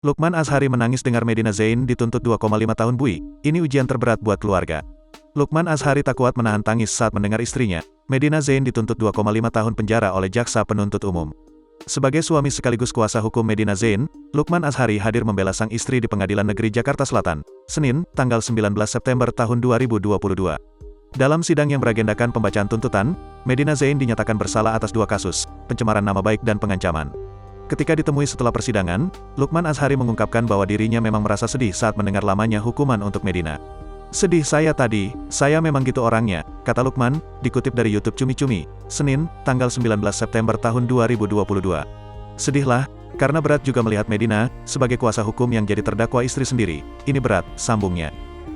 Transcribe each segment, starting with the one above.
Lukman Azhari menangis dengar Medina Zain dituntut 2,5 tahun bui. Ini ujian terberat buat keluarga. Lukman Azhari tak kuat menahan tangis saat mendengar istrinya, Medina Zain dituntut 2,5 tahun penjara oleh jaksa penuntut umum. Sebagai suami sekaligus kuasa hukum Medina Zain, Lukman Azhari hadir membela sang istri di Pengadilan Negeri Jakarta Selatan, Senin, tanggal 19 September tahun 2022. Dalam sidang yang beragendakan pembacaan tuntutan, Medina Zain dinyatakan bersalah atas 2 kasus, pencemaran nama baik dan pengancaman. Ketika ditemui setelah persidangan, Lukman Azhari mengungkapkan bahwa dirinya memang merasa sedih saat mendengar lamanya hukuman untuk Medina. "Sedih saya tadi, saya memang gitu orangnya," kata Lukman, dikutip dari YouTube Cumi Cumi, Senin, tanggal 19 September tahun 2022. "Sedihlah, karena berat juga melihat Medina, sebagai kuasa hukum yang jadi terdakwa istri sendiri, ini berat," sambungnya.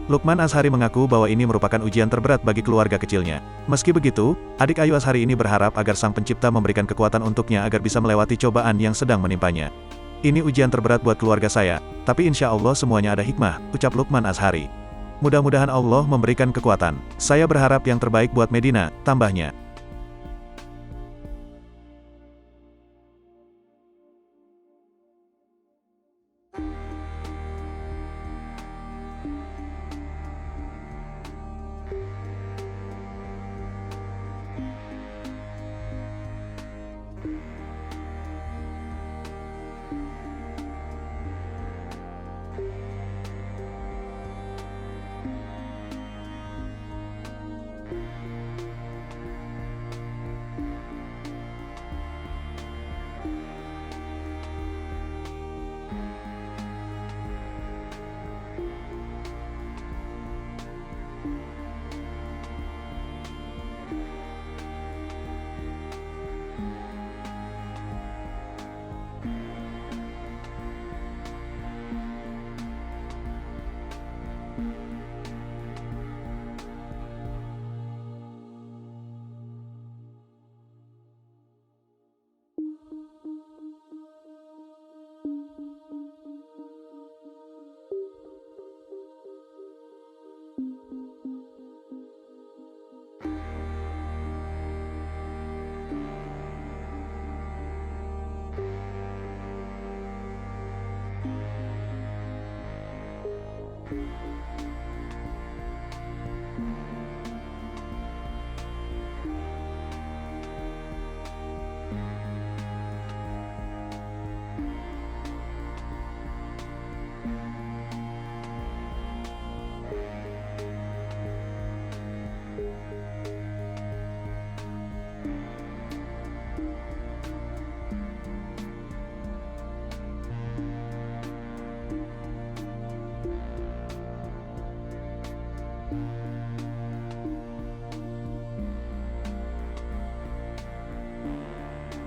Lukman Azhari mengaku bahwa ini merupakan ujian terberat bagi keluarga kecilnya. Meski begitu, adik Ayu Azhari ini berharap agar Sang Pencipta memberikan kekuatan untuknya agar bisa melewati cobaan yang sedang menimpanya. "Ini ujian terberat buat keluarga saya, tapi insya Allah semuanya ada hikmah," ucap Lukman Azhari. "Mudah-mudahan Allah memberikan kekuatan. Saya berharap yang terbaik buat Medina," tambahnya.